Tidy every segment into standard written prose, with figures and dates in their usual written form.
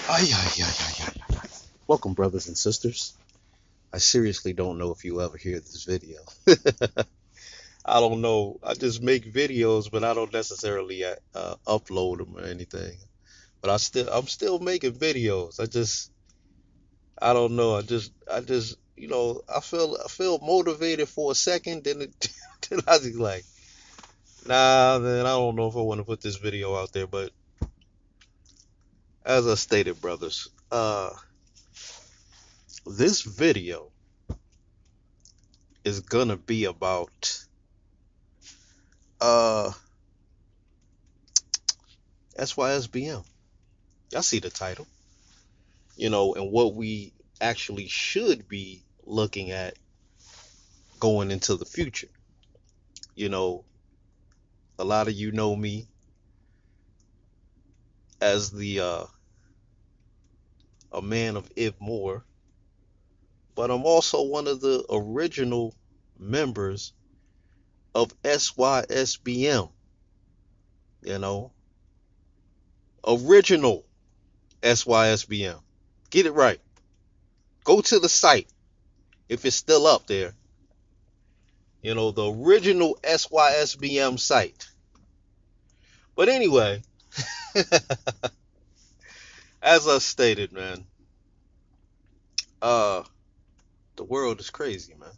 Ay, ay, ay, ay, ay, ay, ay. Welcome, brothers and sisters. I seriously don't know if you ever hear this video. I don't know. I just make videos, but I don't necessarily upload them or anything. But I'm still making videos. I don't know. I feel motivated for a second, then I was like, nah, man, I don't know if I want to put this video out there. But as I stated, brothers, this video is gonna be about uh SYSBM. Y'all see the title, and what we actually should be looking at going into the future. You know, a lot of you know me as the a man of IBMOR, but I'm also one of the original members of SYSBM. You know, original SYSBM. Get it right. Go to the site if it's still up there. The original SYSBM site. But anyway, as I stated, man, uh, the world is crazy, man.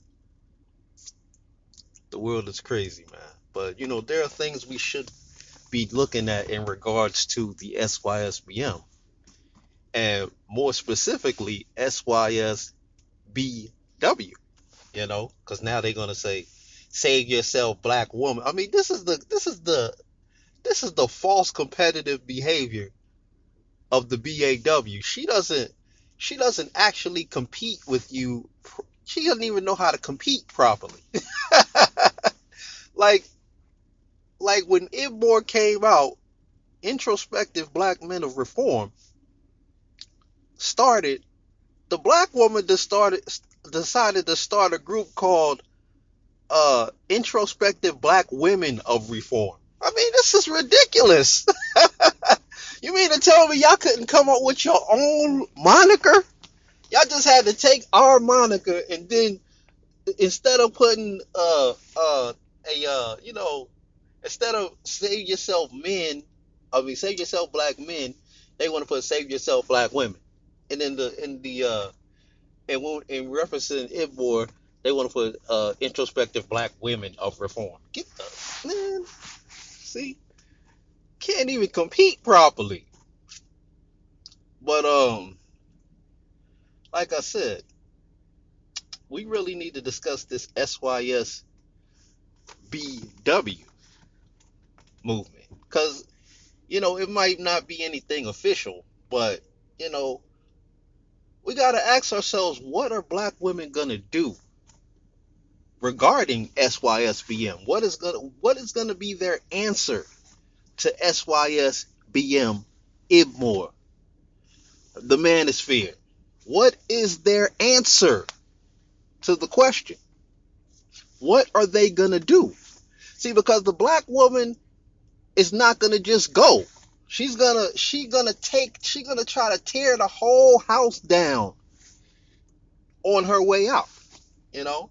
The world is crazy, man. But there are things we should be looking at in regards to the SYSBM, and more specifically SYSBW. Because now they're gonna say, "Save yourself, black woman." I mean, this is the false competitive behavior of the BAW. She doesn't actually compete with you. She doesn't even know how to compete properly. like like when IBMOR came out, introspective black men of reform started. The black woman decided to start a group called introspective black women of reform. I mean, this is ridiculous. You mean to tell me y'all couldn't come up with your own moniker? Y'all just had to take our moniker, and then instead of putting a instead of save yourself men, save yourself black men, they want to put save yourself black women. And then in referencing it more, they want to put introspective black women of reform. Get the man, see, can't even compete properly. But like I said, we really need to discuss this SYSBW movement, because it might not be anything official, but you know we got to ask ourselves, what are black women gonna do regarding SYSBM? What is gonna be their answer to SYSBM IBMOR, the manosphere? What is their answer to the question? What are they gonna do? See, because the black woman is not gonna just go. She's gonna try to tear the whole house down on her way out. You know,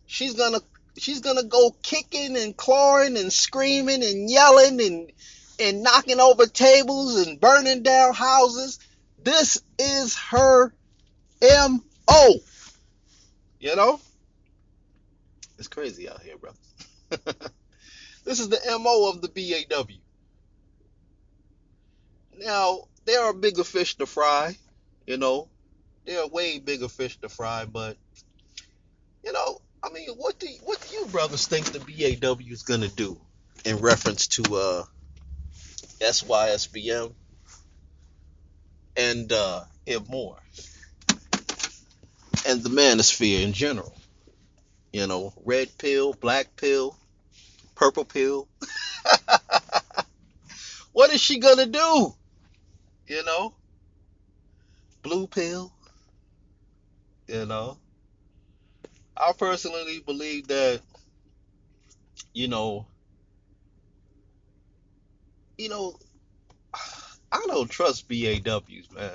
she's gonna she's gonna go kicking and clawing and screaming and yelling and knocking over tables and burning down houses. This is her MO. You know, it's crazy out here, brother. This is the MO of the BAW. Now, there are bigger fish to fry, you know. There are way bigger fish to fry, but I mean, what do you brothers think the BAW is gonna do in reference to SYSBM and more and the manosphere in general? Red pill, black pill, purple pill. What is she gonna do? You know, blue pill. You know, I personally believe that you know, you know, I don't trust BAWs, man.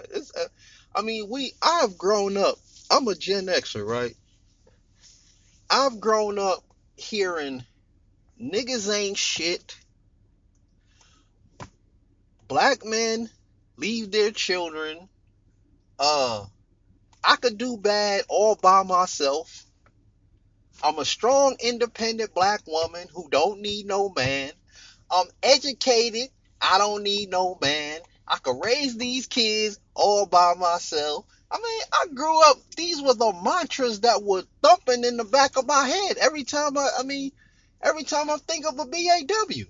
I mean, I've grown up. I'm a Gen Xer, right? I've grown up hearing niggas ain't shit, black men leave their children, uh, I could do bad all by myself. I'm a strong, independent black woman who don't need no man. I'm educated. I don't need no man. I could raise these kids all by myself. I mean, I grew up, these were the mantras that were thumping in the back of my head every time I think of a BAW,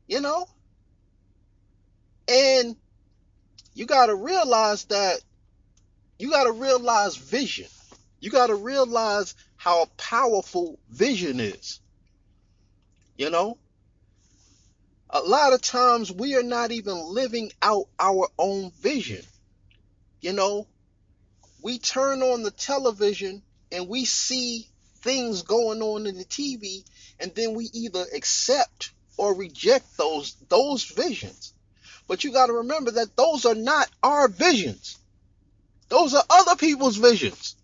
you know? And you got to realize that, you got to realize vision. You got to realize how powerful vision is, you know? A lot of times we are not even living out our own vision. You know, we turn on the television and we see things going on in the TV, and then we either accept or reject those visions. But you got to remember that those are not our visions. Those are other people's visions.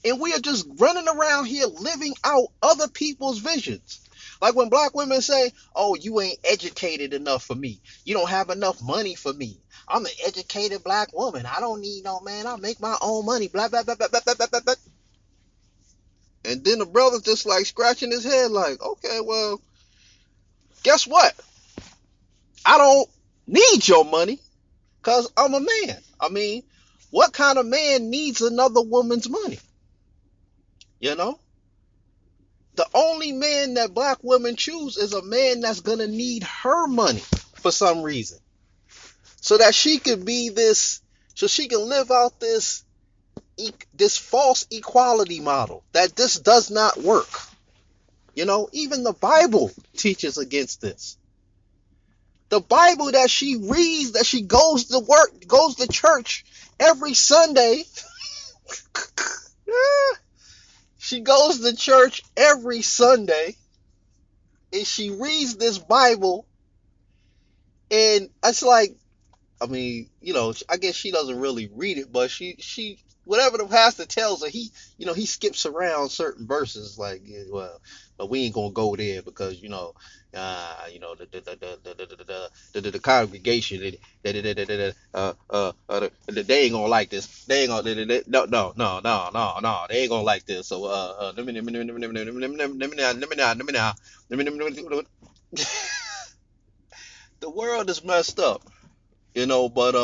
And we are just running around here living out other people's visions. Like when black women say, oh, you ain't educated enough for me. You don't have enough money for me. I'm an educated black woman. I don't need no man. I make my own money. Blah, blah, blah, blah, blah, blah, blah, blah. And then the brother's just like scratching his head like, okay, well, guess what? I don't need your money because I'm a man. I mean, what kind of man needs another woman's money? You know? The only man that black women choose is a man that's going to need her money for some reason. So that she can be this, so she can live out this false equality model that this does not work. You know, even the Bible teaches against this. The Bible that she reads, that she goes to church every Sunday. She goes to church every Sunday and she reads this Bible, and it's like, I mean, you know, I guess she doesn't really read it, but she whatever the pastor tells her, he skips around certain verses, like, yeah, well, but we ain't gonna go there because the congregation, they ain't gonna like this. They ain't gonna, no, they ain't gonna like this. So let me now. The world is messed up, you know, but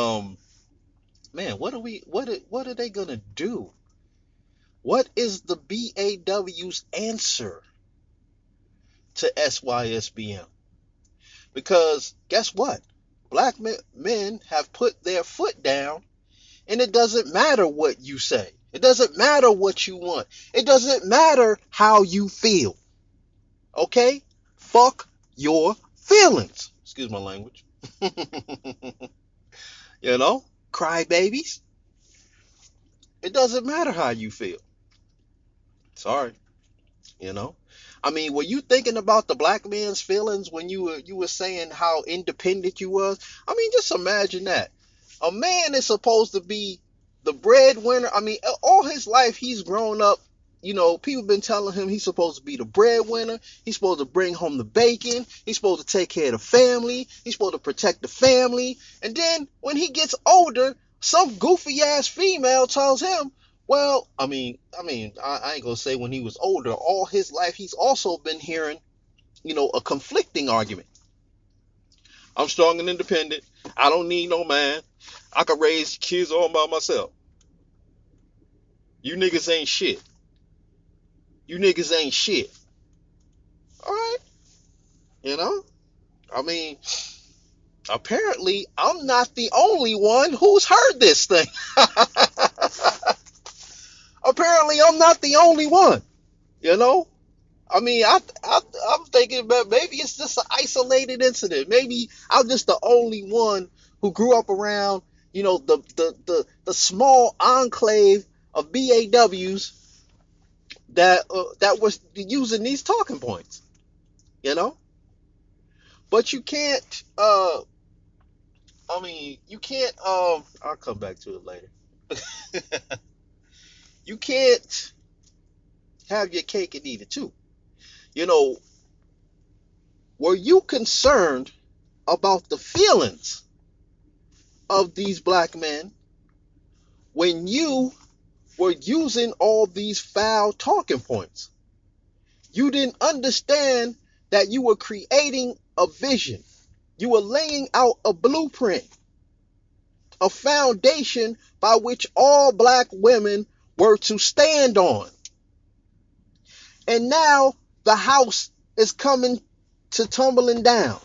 man, what are they gonna do? What is the BAW's answer to SYSBM? Because guess what? Black men have put their foot down, and it doesn't matter what you say. It doesn't matter what you want. It doesn't matter how you feel. Okay? Fuck your feelings. Excuse my language. You know? Cry babies. It doesn't matter how you feel. Sorry. You know? I mean, were you thinking about the black man's feelings when you were saying how independent you was? I mean, just imagine that. A man is supposed to be the breadwinner. I mean, all his life he's grown up, you know, people been telling him he's supposed to be the breadwinner. He's supposed to bring home the bacon. He's supposed to take care of the family. He's supposed to protect the family. And then when he gets older, some goofy ass female tells him, well, I ain't gonna say when he was older. All his life, he's also been hearing, you know, a conflicting argument. I'm strong and independent. I don't need no man. I can raise kids all by myself. You niggas ain't shit. You niggas ain't shit. All right, you know. I mean, apparently, I'm not the only one who's heard this thing. Apparently, I'm not the only one. You know. I mean, I'm thinking that maybe it's just an isolated incident. Maybe I'm just the only one who grew up around, you know, the small enclave of BAWs that was using these talking points, you know. But you can't I mean, you can't. I'll come back to it later. You can't have your cake and eat it too. You know, were you concerned about the feelings of these black men when you were using all these foul talking points? You didn't understand that you were creating a vision. You were laying out a blueprint, a foundation by which all black women were to stand on. And now the house is coming to tumbling down.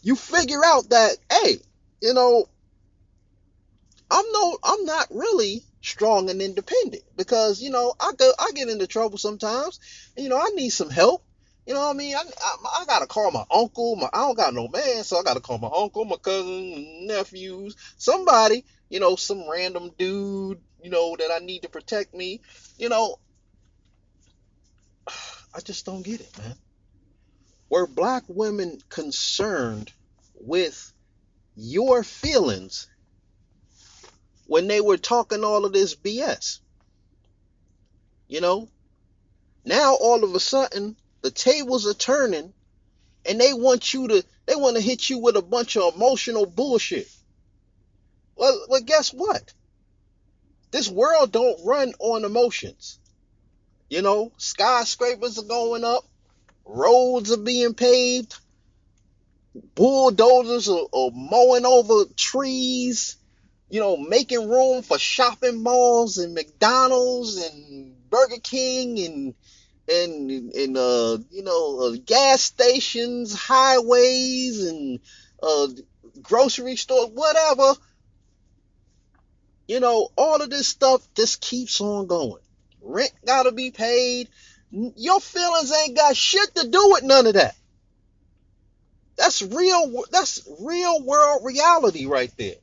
You figure out that, hey, you know, I'm not really strong and independent because I get into trouble sometimes. And, I need some help. You know what I mean? I gotta call my uncle. I don't got no man, so I gotta call my uncle, my cousin, nephews, somebody. Some random dude. That I need to protect me. I just don't get it, man. Were black women concerned with your feelings when they were talking all of this BS? Now all of a sudden the tables are turning and they want to hit you with a bunch of emotional bullshit. Well, guess what? This world don't run on emotions. Skyscrapers are going up, roads are being paved, bulldozers are mowing over trees, making room for shopping malls and McDonald's and Burger King and gas stations, highways, and grocery stores, whatever. All of this stuff just keeps on going. Rent gotta be paid. Your feelings ain't got shit to do with none of that. That's real world reality right there.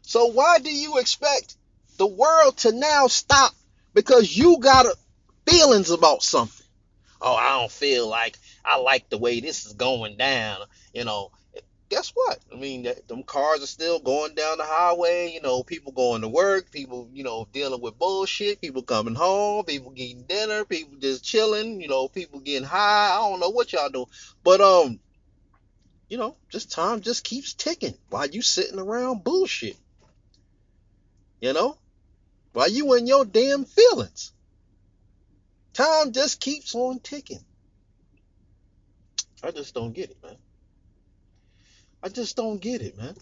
So why do you expect the world to now stop because you got feelings about something? Oh, I don't feel like I like the way this is going down. Guess what? I mean, them cars are still going down the highway. People going to work, people, dealing with bullshit, people coming home, people getting dinner, people just chilling, people getting high. I don't know what y'all do. But, just time just keeps ticking while you sitting around bullshit, while you in your damn feelings. Time just keeps on ticking. I just don't get it, man. I just don't get it, man.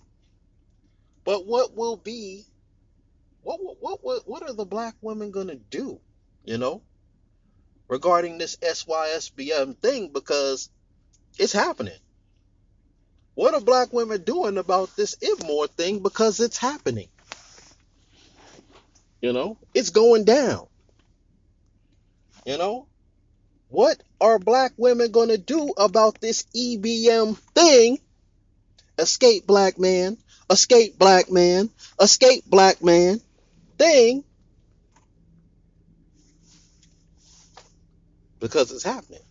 But what will be, what are the black women gonna do, regarding this SYSBM thing, because it's happening? What are black women doing about this IBMOR thing, because it's happening? It's going down. What are black women gonna do about this EBM thing? Escape black man, escape black man, escape black man thing, because it's happening.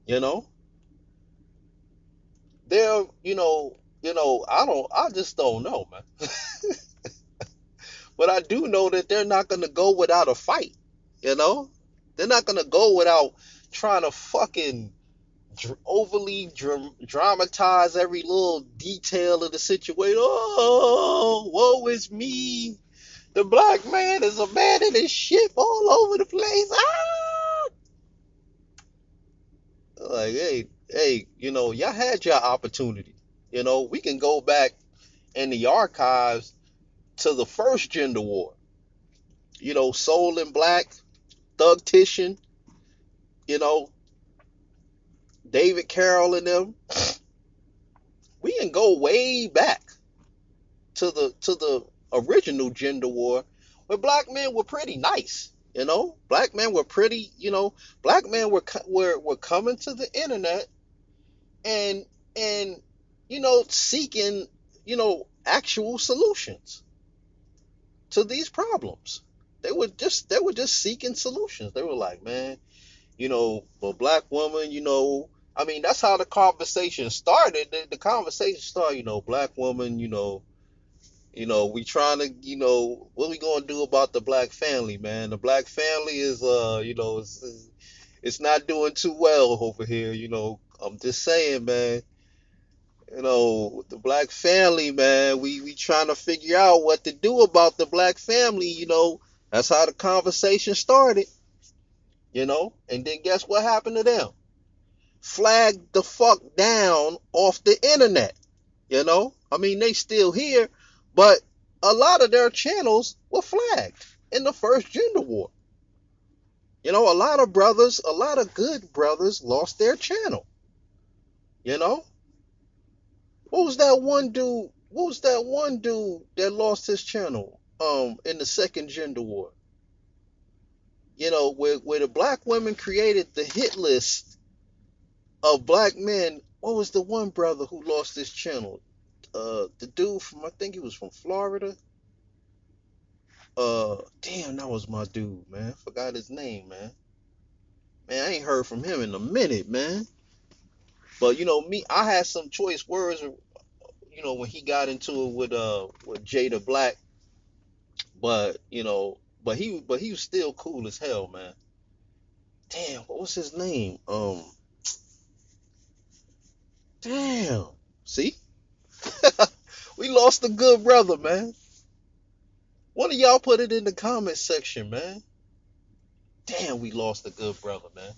There, I just don't know, man. But I do know that they're not gonna go without a fight. They're not gonna go without trying to fucking overly dramatize every little detail of the situation. Oh, woe is me. The black man is abandoning ship all over the place. Ah! Like, hey, y'all had your opportunity. We can go back in the archives to the first gender war. Soul and Black, Thug Titian, you know, David Carroll and them. We can go way back to the original gender war, where black men were pretty nice. Black men were pretty. Black men were coming to the internet and seeking actual solutions to these problems. They were just seeking solutions. They were like, man, a black woman, I mean, that's how the conversation started. The conversation started, black woman, we trying to, what we gonna do about the black family, man? The black family is, it's not doing too well over here, I'm just saying, man. The black family, man, we trying to figure out what to do about the black family, That's how the conversation started, And then guess what happened to them? Flagged the fuck down off the internet, I mean, they still here, but a lot of their channels were flagged in the first gender war. A lot of brothers, a lot of good brothers lost their channel, you know? What was that one dude? What was that one dude that lost his channel in the second gender war? Where the black women created the hit list of black men. What was the one brother who lost his channel? The dude from, I think he was from Florida. Damn, that was my dude, man. Forgot his name, man. Man, I ain't heard from him in a minute, man. But me, I had some choice words, when he got into it with Jada Black. But but he was still cool as hell, man. Damn, what was his name? Damn. See, we lost a good brother, man. One of y'all put it in the comment section, man. Damn, we lost a good brother, man.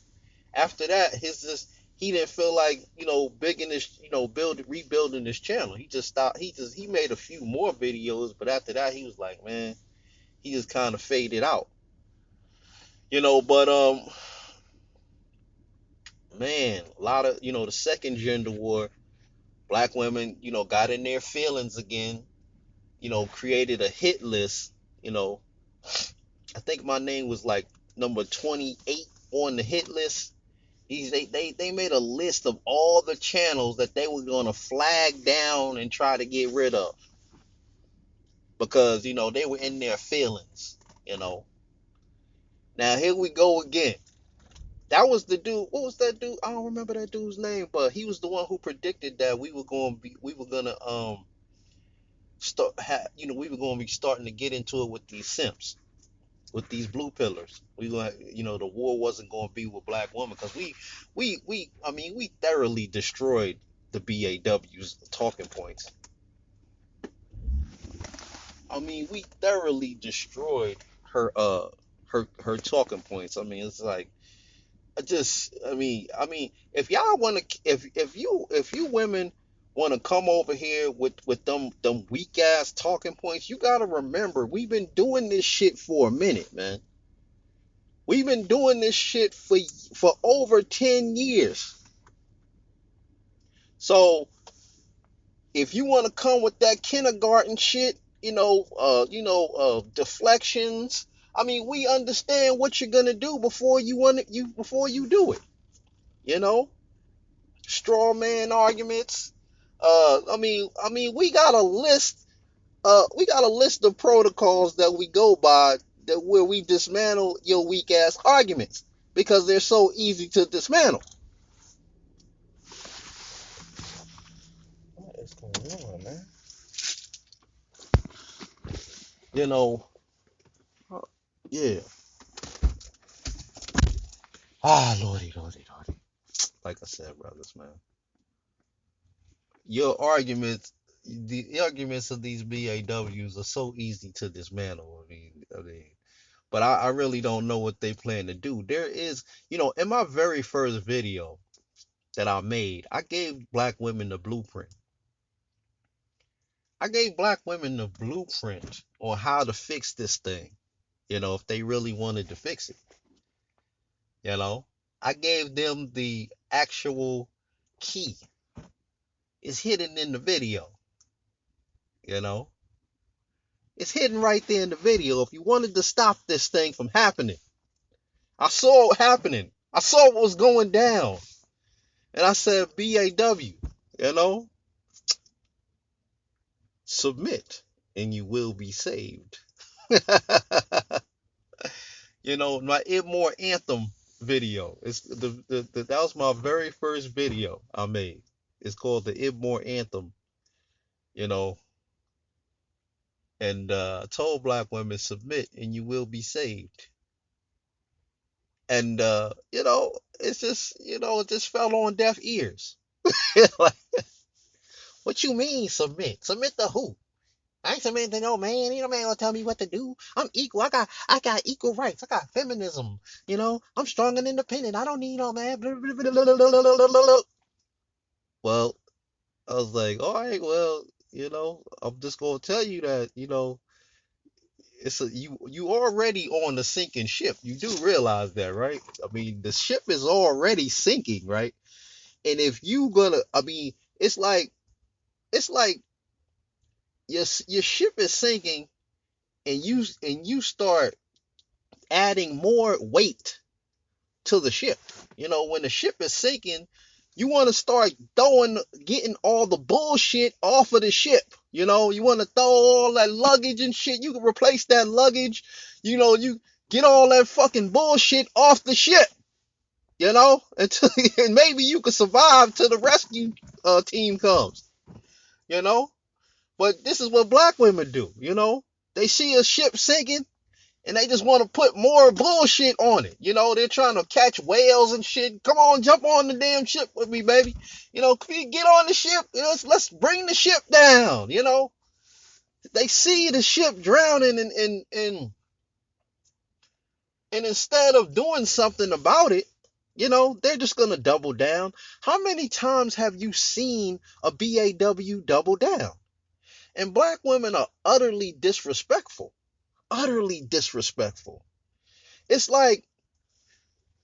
After that, he didn't feel like bigging this, rebuilding this channel. He just stopped. He made a few more videos, but after that, he was like, man, he just kind of faded out. But man, a lot of the second gender war, black women, got in their feelings again. Created a hit list. I think my name was like number 28 on the hit list. They made a list of all the channels that they were gonna flag down and try to get rid of because they were in their feelings. Now here we go again. That was the dude. What was that dude? I don't remember that dude's name, but he was the one who predicted that we were gonna we were gonna be starting to get into it with these simps, with these blue pillars. We going the war wasn't going to be with black women because I mean we thoroughly destroyed the BAW's talking points. I mean we thoroughly destroyed her talking points. I mean it's like I mean if y'all want to if you women want to come over here with them weak ass talking points, you got to remember we've been doing this shit for a minute, man. We've been doing this shit for over 10 years. So if you want to come with that kindergarten shit, deflections. I mean, we understand what you're gonna do before you do it. Straw man arguments. We got a list. We got a list of protocols that we go by where we dismantle your weak ass arguments because they're so easy to dismantle. What is going on, man? Yeah. Lordy. Like I said, brothers, man. Your arguments, the arguments of these BAWs are so easy to dismantle. But I really don't know what they plan to do. There is, in my very first video that I made, I gave black women the blueprint. I gave black women the blueprint on how to fix this thing, if they really wanted to fix it. I gave them the actual key. It's hidden in the video. It's hidden right there in the video. If you wanted to stop this thing from happening, I saw it happening. I saw what was going down. And I said, BAW, submit and you will be saved. My IBMOR anthem video. It's that was my very first video I made. It's called the IBMOR anthem, you know, and told black women submit and you will be saved. And it's just it just fell on deaf ears. Like, what you mean submit? Submit to who? I ain't submitting to no man. Ain't no man gonna tell me what to do. I'm equal. I got equal rights. I got feminism. I'm strong and independent. I don't need no man. Well, I was like, all right, well, I'm just gonna tell you that, you already on the sinking ship. You do realize that, right? I mean, the ship is already sinking, right? And if you gonna, I mean, it's like your ship is sinking, and you start adding more weight to the ship. When the ship is sinking, you want to start getting all the bullshit off of the ship. You want to throw all that luggage and shit. You can replace that luggage. You get all that fucking bullshit off the ship. Until, and maybe you can survive till the rescue team comes. You know, but this is what black women do. They see a ship sinking, and they just want to put more bullshit on it. They're trying to catch whales and shit. Come on, jump on the damn ship with me, baby. Get on the ship. Let's bring the ship down. They see the ship drowning, and instead of doing something about it, they're just gonna double down. How many times have you seen a BAW double down? And black women are utterly disrespectful. Utterly disrespectful. It's like,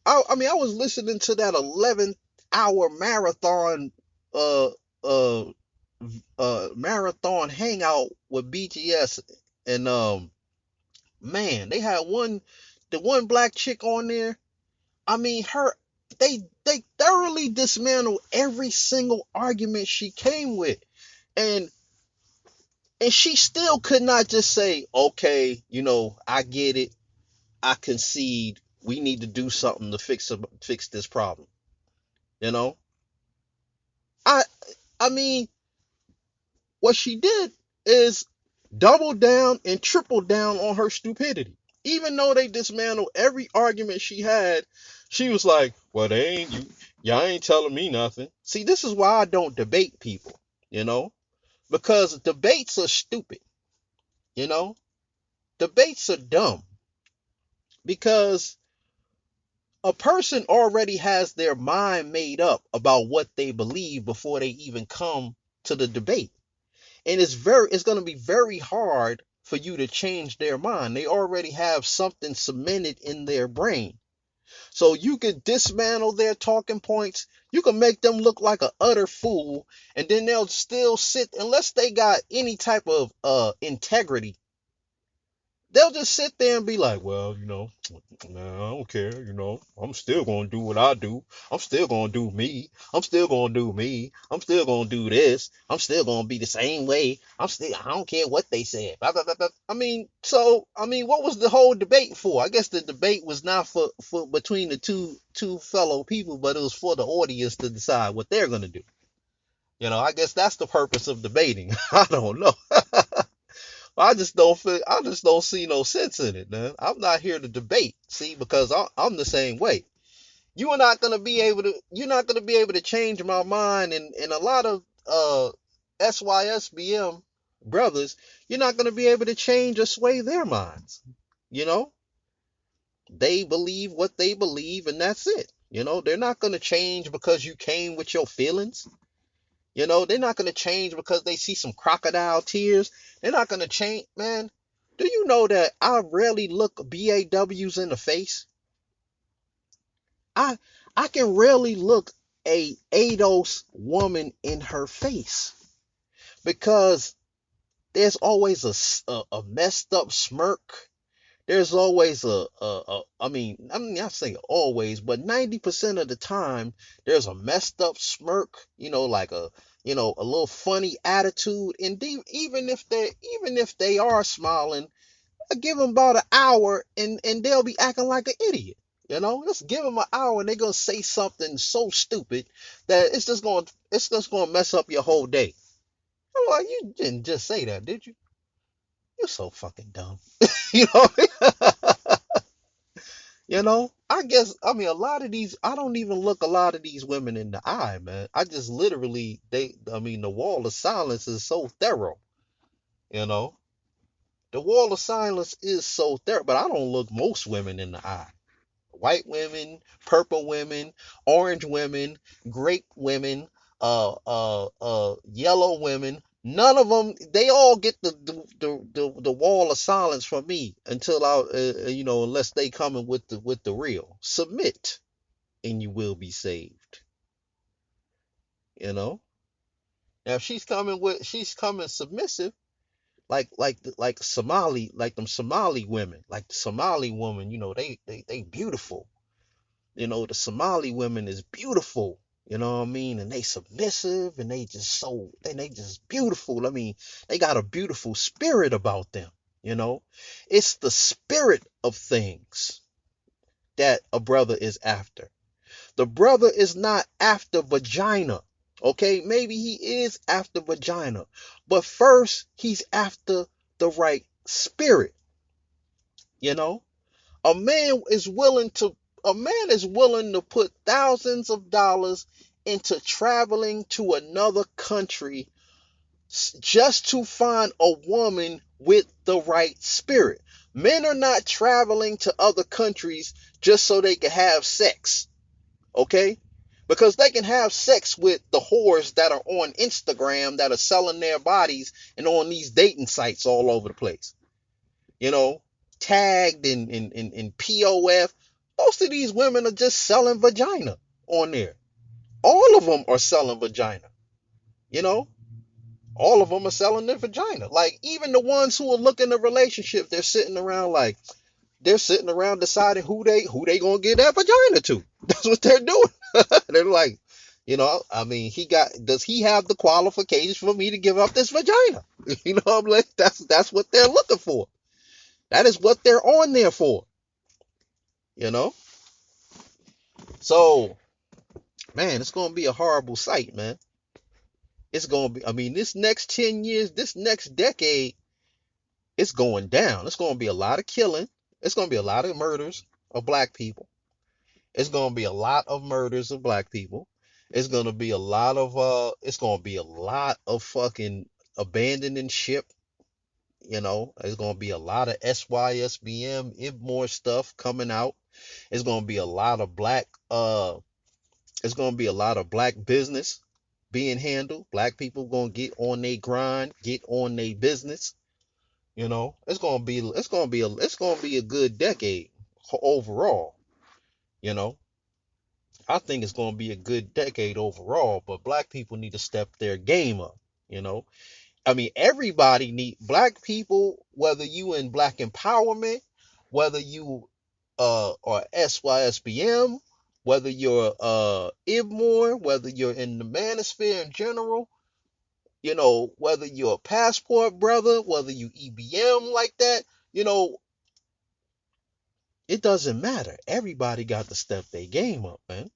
I mean, I was listening to that 11-hour marathon, uh, uh, marathon hangout with BTS, and man, they had the one black chick on there. I mean, they thoroughly dismantled every single argument she came with, and she still could not just say, okay, I get it, I concede, we need to do something to fix this problem. You know, I I mean, what she did is double down and triple down on her stupidity. Even though they dismantled every argument she had, she was like, "Well, they ain't you. Y'all ain't telling me nothing." See, this is why I don't debate people. You know, because debates are stupid. You know, debates are dumb because a person already has their mind made up about what they believe before they even come to the debate. And it's going to be very hard for you to change their mind. They already have something cemented in their brain. So you can dismantle their talking points. You can make them look like an utter fool, and then they'll still sit, unless they got any type of integrity. They'll just sit there and be like, well, nah, I don't care, I'm still gonna do what I do. I'm still gonna do me. I'm still gonna do me. I'm still gonna do this. I'm still gonna be the same way. I don't care what they said. Blah, blah, blah, blah. What was the whole debate for? I guess the debate was not for between the two fellow people, but it was for the audience to decide what they're gonna do. I guess that's the purpose of debating. I don't know. I just don't see no sense in it, man. I'm not here to debate, see, because I'm the same way. You're not gonna be able to change my mind, and a lot of SYSBM brothers, you're not gonna be able to change or sway their minds. You know, they believe what they believe, and that's it. They're not gonna change because you came with your feelings. They're not going to change because they see some crocodile tears. They're not going to change, man. Do you know that I rarely look BAWs in the face? I I can rarely look a ADOS woman in her face because there's always a messed up smirk. There's always I say always, but 90% of the time, there's a messed up smirk, like a little funny attitude. And even if they are smiling, I give them about an hour and they'll be acting like an idiot. Just give them an hour and they're gonna say something so stupid that it's just gonna mess up your whole day. I'm like, you didn't just say that, did you? You're so fucking dumb. you know, I lot of these, I don't even look a lot of these women in the eye, man. I just literally, the wall of silence is so thorough, you know. The wall of silence is so thorough, but I don't look most women in the eye. White women, purple women, orange women, grape women, yellow women. None of them. They all get the wall of silence from me until unless they coming with the real. Submit, and you will be saved. You know. Now if she's coming submissive, like Somali, like them Somali women, like the Somali woman. They beautiful. The Somali women is beautiful. You know what I mean? And they submissive and they just beautiful. I mean, they got a beautiful spirit about them. You know, it's the spirit of things that a brother is after. The brother is not after vagina. Okay, maybe he is after vagina, but first he's after the right spirit. You know, a man is willing to put thousands of dollars into traveling to another country just to find a woman with the right spirit. Men are not traveling to other countries just so they can have sex, okay? Because they can have sex with the whores that are on Instagram that are selling their bodies and on these dating sites all over the place. You know, tagged in POF. Most of these women are just selling vagina on there. All of them are selling vagina. You know, all of them are selling their vagina. Like even the ones who are looking at relationships, they're sitting around deciding who they gonna give that vagina to. That's what they're doing. They're like, does he have the qualifications for me to give up this vagina? I'm like, that's what they're looking for. That is what they're on there for. You know? So, man, it's gonna be a horrible sight, man. It's gonna be, this next 10 years, this next decade, it's going down. It's gonna be a lot of killing. It's gonna be a lot of murders of black people. It's gonna be a lot of murders of black people. It's gonna be a lot of fucking abandoning ship. There's gonna be a lot of SYSBM, IBMOR stuff coming out. It's gonna be a lot of black business being handled. Black people gonna get on their grind, get on their business. It's gonna be a good decade overall. You know, I think it's gonna be a good decade overall, but black people need to step their game up. You know, everybody need black people, whether you in black empowerment, whether you or SYSBM, whether you're IBMOR, whether you're in the manosphere in general, whether you're a passport brother, whether you EBM like that, you know, it doesn't matter. Everybody got to step their game up, man.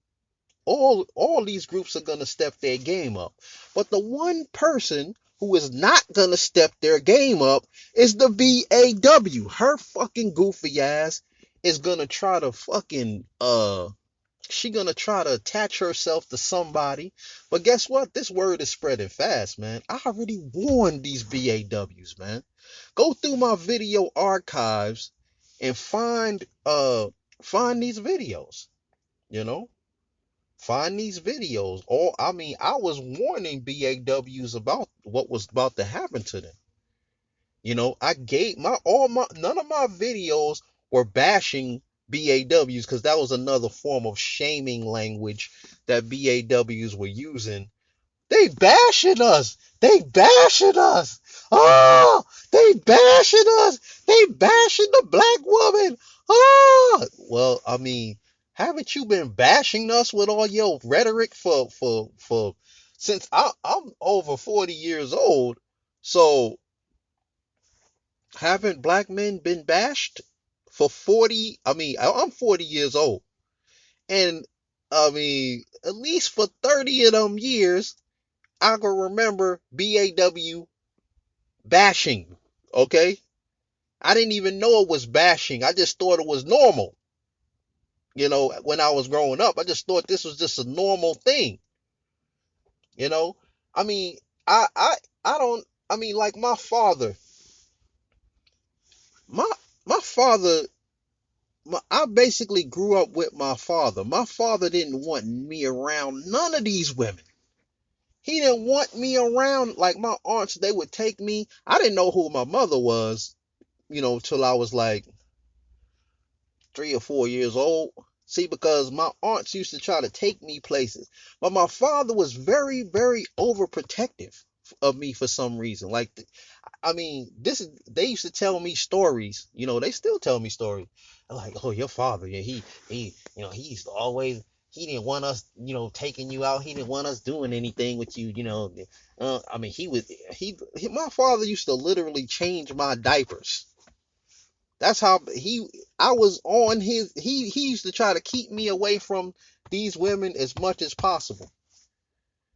All these groups are gonna step their game up. But the one person who is not gonna step their game up is the BAW. Her fucking goofy ass is gonna try to she gonna try to attach herself to somebody. But guess what? This word is spreading fast, man. I already warned these BAWs, man. Go through my video archives and find these videos, you know? Find these videos. I was warning BAWs about what was about to happen to them. I gave none of my videos were bashing BAWs because that was another form of shaming language that BAWs were using. They bashing us. They bashing us. Oh, they bashing us. They bashing the black woman. Oh, well, haven't you been bashing us with all your rhetoric for since I'm over 40 years old? So haven't black men been bashed for 40, I'm 40 years old. And at least for 30 of them years, I can remember BAW bashing. Okay? I didn't even know it was bashing. I just thought it was normal. When I was growing up, I just thought this was just a normal thing. You know, I mean, I I I don't. Like my my father. I basically grew up with my father. My father didn't want me around none of these women. He didn't want me around like my aunts. They would take me. I didn't know who my mother was, till I was like 3 or 4 years old. See, because my aunts used to try to take me places, but my father was very, very overprotective of me for some reason. Like, this is they used to tell me stories. They still tell me stories. Like, oh, your father, yeah, he used to always. He didn't want us, taking you out. He didn't want us doing anything with you, my father used to literally change my diapers. That's how I was on he used to try to keep me away from these women as much as possible.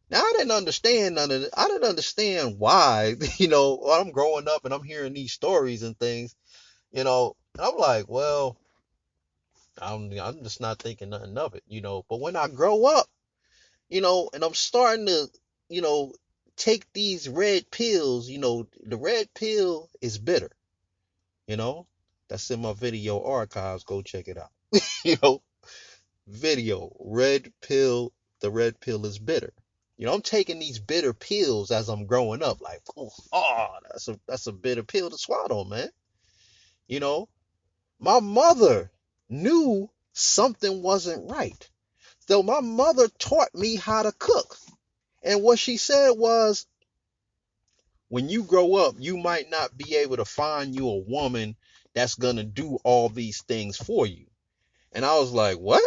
Now I didn't understand none of it. I didn't understand why, I'm growing up and I'm hearing these stories and things, and I'm like, well, I'm just not thinking nothing of it, But when I grow up, and I'm starting to, you know, take these red pills, the red pill is bitter, you know. That's in my video archives. Go check it out. you know, Video, red pill, the red pill is bitter. I'm taking these bitter pills as I'm growing up, like, that's a bitter pill to swallow, man. You know, my mother knew something wasn't right. So my mother taught me how to cook. And what she said was, when you grow up, you might not be able to find you a woman that's gonna do all these things for you. And I was like, what?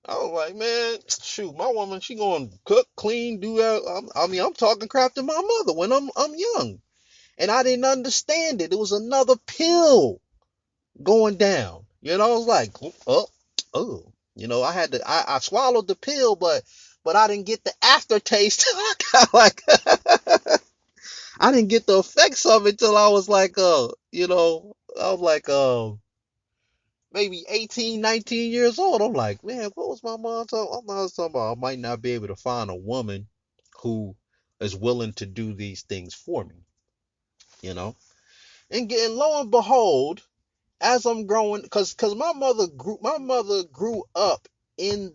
I was like, man, shoot, my woman, she gonna cook, clean, do that. I'm talking crap to my mother when I'm young, and I didn't understand it. It was another pill going down. I was like, oh. I swallowed the pill, but I didn't get the aftertaste. like, I didn't get the effects of it till I was like, I was like, maybe 18, 19 years old. I'm like, man, what was my mom talking? My mom was talking about I might not be able to find a woman who is willing to do these things for me, you know? And getting lo and behold, as I'm growing, cause my mother grew up in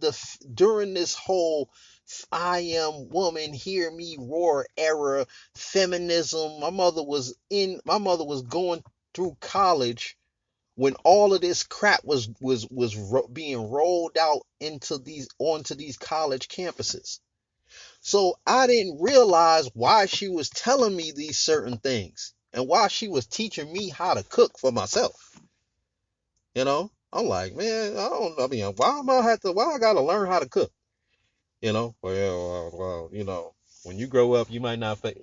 during this whole I am woman, hear me roar era, feminism. My mother was going through college when all of this crap was being rolled out onto these college campuses. So I didn't realize why she was telling me these certain things and why she was teaching me how to cook for myself. I'm like, man, why I gotta learn how to cook? When you grow up, you might not but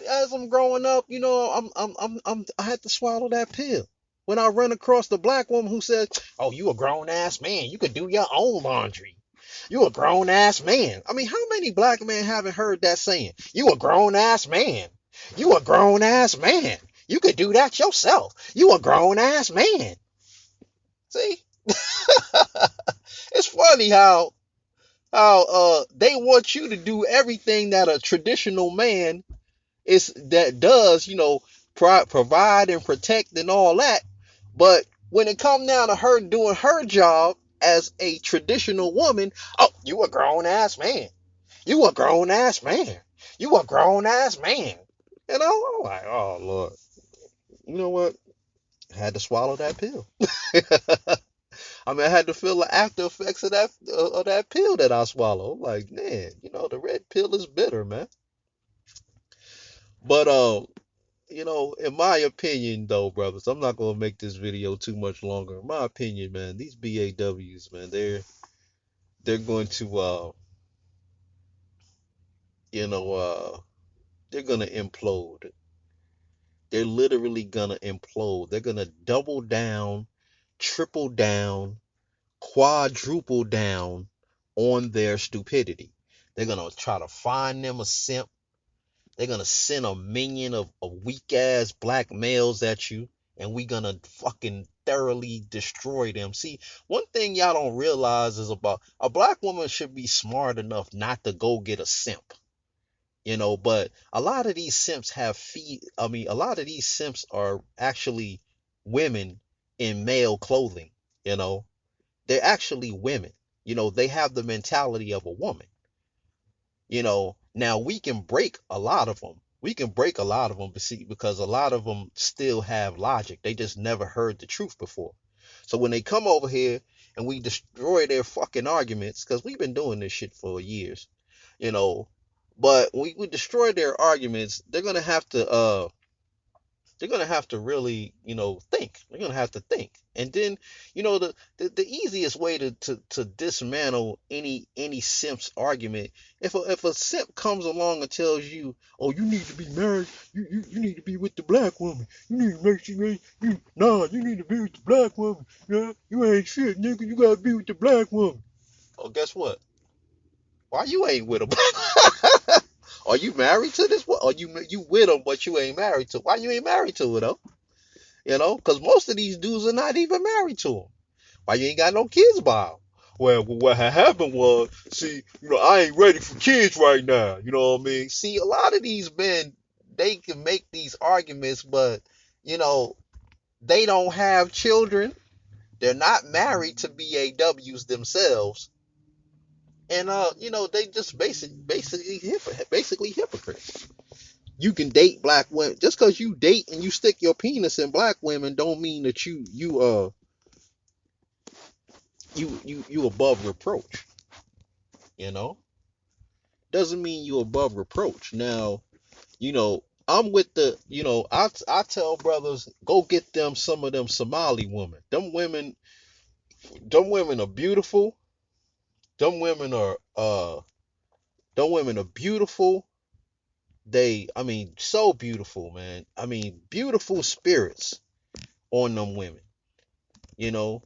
as I'm growing up, I had to swallow that pill. When I run across the black woman who says, "Oh, you a grown ass man, you could do your own laundry. You a grown ass man." How many black men haven't heard that saying? You a grown ass man. You a grown ass man. You could do that yourself. You a grown ass man. See, it's funny how they want you to do everything that a traditional man does, provide and protect and all that. But when it come down to her doing her job as a traditional woman, oh, you a grown ass man. You a grown ass man. You a grown ass man. I'm like, oh Lord. You know what? I had to swallow that pill. I had to feel the after effects of that pill that I swallowed. I'm like, man, the red pill is bitter, man. But in my opinion, though, brothers, I'm not gonna make this video too much longer. In my opinion, man, these BAWs, man, they're going to you know, they're gonna implode. They're literally gonna implode. They're gonna double down, triple down, quadruple down on their stupidity. They're gonna try to find them a simp. They're gonna send a minion of weak ass black males at you, and we gonna fucking thoroughly destroy them. See, one thing y'all don't realize is about a black woman should be smart enough not to go get a simp. But a lot of these simps have feet. I mean, a lot of these simps are actually women in male clothing. You know, they're actually women. They have the mentality of a woman. Now we can break a lot of them. We can break a lot of them, because a lot of them still have logic. They just never heard the truth before. So when they come over here and we destroy their fucking arguments, because we've been doing this shit for years, you know, but when we destroy their arguments, they're gonna have to really, think. They're gonna have to think. And then, the easiest way to dismantle any simp's argument, if a simp comes along and tells you, oh, you need to be married, you need to be with the black woman, you need to make sure you need to be with the black woman, yeah, you ain't shit, nigga, you gotta be with the black woman. Oh, guess what? Why you ain't with her? Are you married to this one? Or you with him, but you ain't married to? Why you ain't married to her though? Because most of these dudes are not even married to him. Why you ain't got no kids by him? Well, what had happened was, see, I ain't ready for kids right now. You know what I mean? See, a lot of these men, they can make these arguments, but, they don't have children. They're not married to BAWs themselves. And, they just basically hypocrites. You can date black women. Just because you date and you stick your penis in black women don't mean that you above reproach. You know, doesn't mean you above reproach. Now, I'm with I tell brothers, go get them some of them Somali women. Them women are beautiful. Them women are beautiful. I mean, so beautiful, man. I mean, beautiful spirits on them women. You know,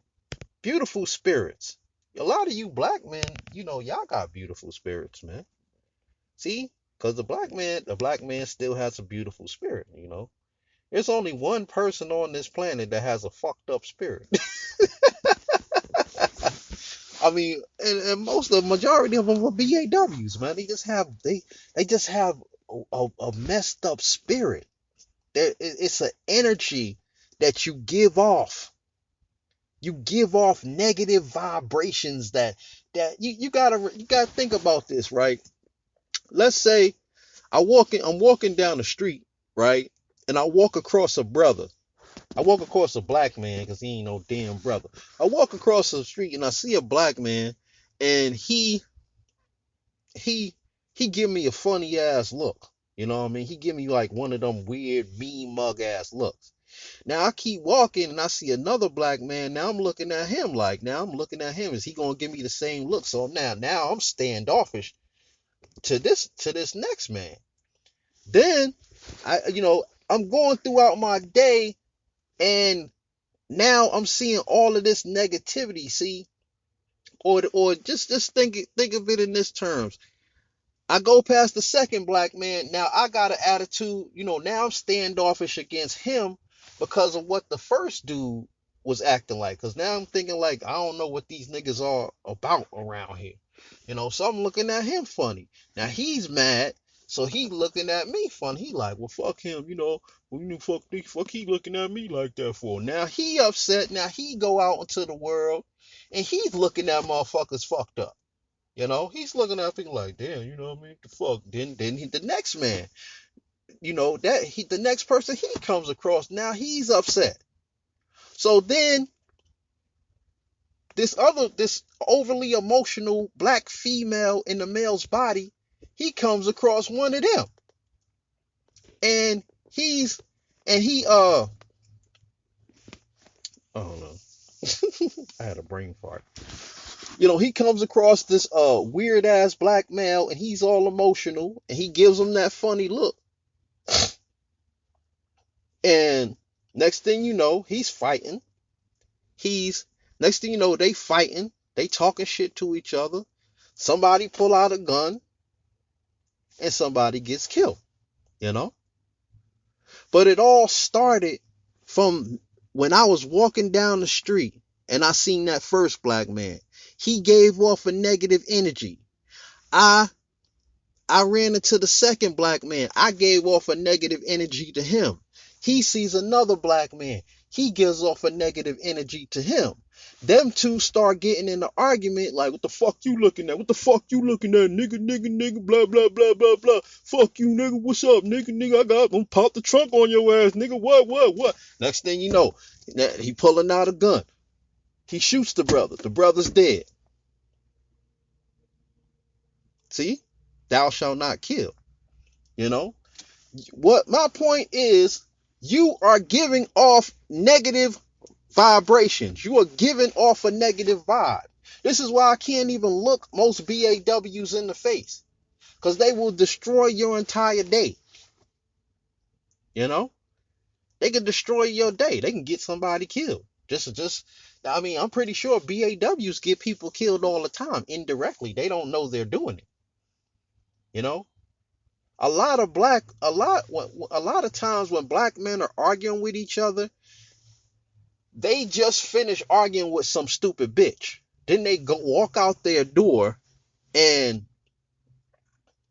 beautiful spirits. A lot of you black men, y'all got beautiful spirits, man. See? Because the black man still has a beautiful spirit. There's only one person on this planet that has a fucked up spirit. I mean, and most of the majority of them are BAWs, man. They just have a messed up spirit. It's an energy that you give off. You give off negative vibrations that you gotta think about this, right? Let's say I'm walking down the street, right? And I walk across a brother. I walk across a black man because he ain't no damn brother. I walk across the street and I see a black man, and he he give me a funny ass look. You know what I mean? He give me like one of them weird mean mug ass looks. Now I keep walking and I see another black man. Now I'm looking at him. Is he gonna give me the same look? So now I'm standoffish to this next man. Then I'm going throughout my day, and now I'm seeing all of this negativity. See, or just think of it in this terms. I go past the second black man. Now I got an attitude. Now I'm standoffish against him because of what the first dude was acting like. Because now I'm thinking like, I don't know what these niggas are about around here. So I'm looking at him funny. Now he's mad, so he looking at me funny. He like, well, fuck him. Fuck he looking at me like that for. Now he upset. Now he go out into the world, and he's looking at motherfuckers fucked up. He's looking at people like, damn, you know what I mean? The fuck. Then the next man, the next person he comes across, now he's upset. So then this overly emotional black female in the male's body, he comes across one of them. And he I don't know. I had a brain fart. He comes across this weird ass black male, and he's all emotional, and he gives him that funny look. And next thing you know, he's fighting. He's Next thing you know, they fighting. They talking shit to each other. Somebody pull out a gun and somebody gets killed, you know? But it all started from when I was walking down the street and I seen that first black man. He gave off a negative energy. I I ran into the second black man. I gave off a negative energy to him. He sees another black man. He gives off a negative energy to him. Them two start getting in the argument like, what the fuck you looking at? What the fuck you looking at? Nigga, nigga, nigga, blah, blah, blah, blah, blah. Fuck you, nigga. What's up, nigga, nigga? I'm gonna pop the trunk on your ass, nigga. What? Next thing you know, he pulling out a gun. He shoots the brother. The brother's dead. See? Thou shalt not kill. You know? What my point is, you are giving off negative vibrations. You are giving off a negative vibe. This is why I can't even look most BAWs in the face, because they will destroy your entire day. You know, they can destroy your day. They can get somebody killed. I mean, I'm pretty sure BAWs get people killed all the time indirectly. They don't know they're doing it. You know, a lot of times when black men are arguing with each other, they just finish arguing with some stupid bitch. Then they go walk out their door and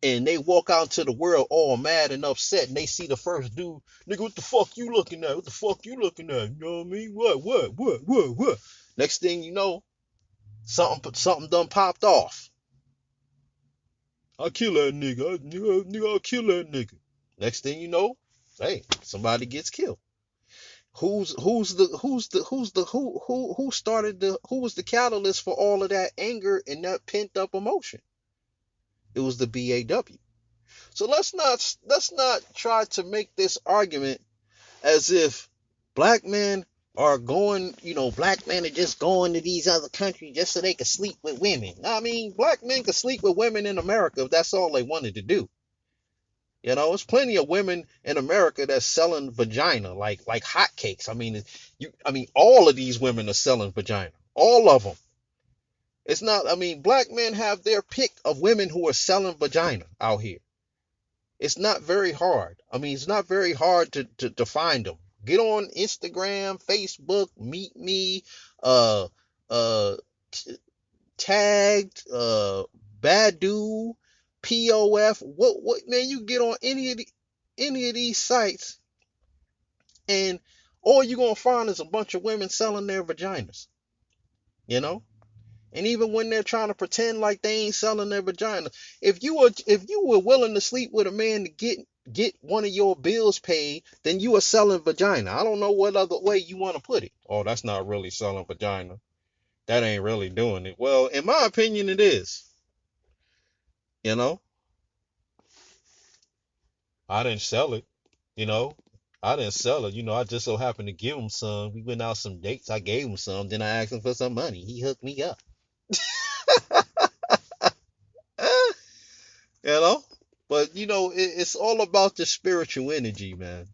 they walk out into the world all mad and upset, and they see the first dude, nigga, what the fuck you looking at? What the fuck you looking at? You know what I mean? What? Next thing you know, something done popped off. I'll kill that nigga. I'll kill that nigga. Next thing you know, hey, somebody gets killed. Who was the catalyst for all of that anger and that pent up emotion? It was the BAW. So let's not try to make this argument as if black men are going, black men are just going to these other countries just so they can sleep with women. I mean, black men can sleep with women in America if that's all they wanted to do. There's plenty of women in America that's selling vagina like hotcakes. I mean, all of these women are selling vagina. All of them. It's not. I mean, black men have their pick of women who are selling vagina out here. It's not very hard. I mean, it's not very hard to find them. Get on Instagram, Facebook, Meet Me, uh, uh, Tagged, Badu, POF. What man? You get on any of these sites, and all you're gonna find is a bunch of women selling their vaginas. You know. And even when they're trying to pretend like they ain't selling their vagina, if you were willing to sleep with a man to get one of your bills paid, then you are selling vagina. I don't know what other way you want to put it. Oh, that's not really selling vagina. That ain't really doing it. Well, in my opinion, it is. You know, I didn't sell it. You know, I didn't sell it. I just so happened to give him some. We went out some dates. I gave him some. Then I asked him for some money. He hooked me up. You know? But it's all about the spiritual energy, man.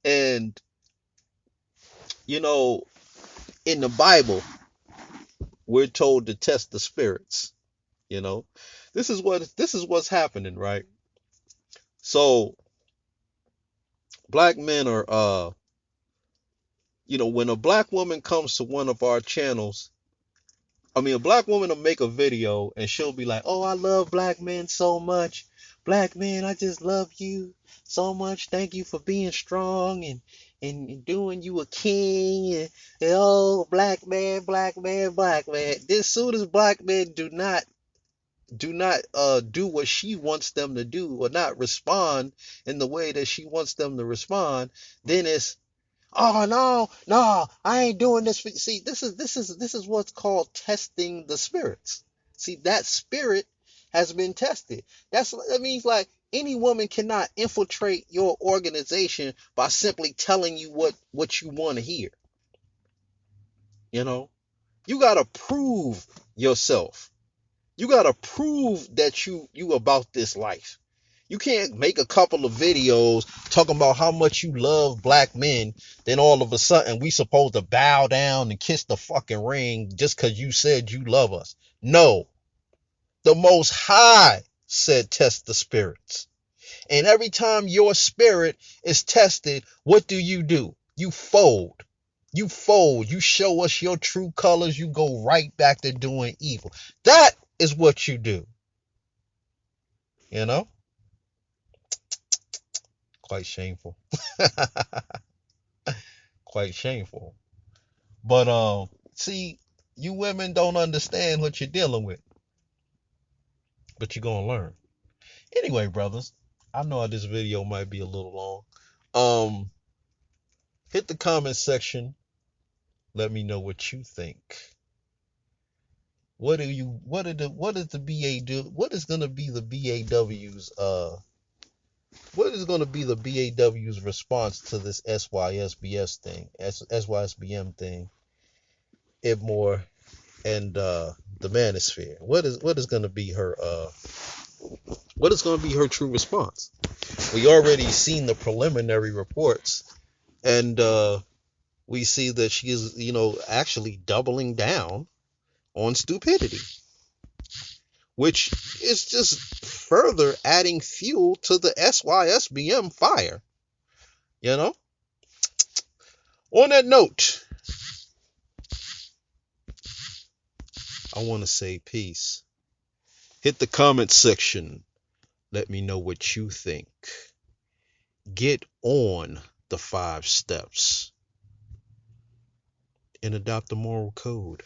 And you know, in the Bible, we're told to test the spirits. You know, this is what's happening, right? So black men are, when a black woman comes to one of our channels, I mean, a black woman will make a video and she'll be like, "Oh, I love black men so much. Black men, I just love you so much. Thank you for being strong and doing you a king. And oh, black man, black man, black man." As soon as black men do not do what she wants them to do or not respond in the way that she wants them to respond, then it's, "Oh no, I ain't doing this for you." See, this is what's called testing the spirits. See, that spirit has been tested. That means like any woman cannot infiltrate your organization by simply telling you what you want to hear. You know, you gotta prove yourself. You gotta prove that you about this life. You can't make a couple of videos talking about how much you love black men, then all of a sudden we supposed to bow down and kiss the fucking ring just because you said you love us. No. The Most High said test the spirits. And every time your spirit is tested, what do? You fold. You fold. You show us your true colors. You go right back to doing evil. That is what you do. You know? Quite shameful. Quite shameful. But see, you women don't understand what you're dealing with. But you're gonna learn. Anyway, brothers, I know this video might be a little long. Hit the comment section. Let me know what you think. What is the BA do? What is gonna be the BAW's what is gonna be the BAW's response to this SYSBS thing, SYSBM thing, IBMOR and the manosphere? What is gonna be her true response? We already seen the preliminary reports, and we see that she is, actually doubling down on stupidity, which is just further adding fuel to the SYSBM fire. On that note, I want to say peace. Hit the comment section. Let me know what you think. Get on the 5 steps and adopt the moral code.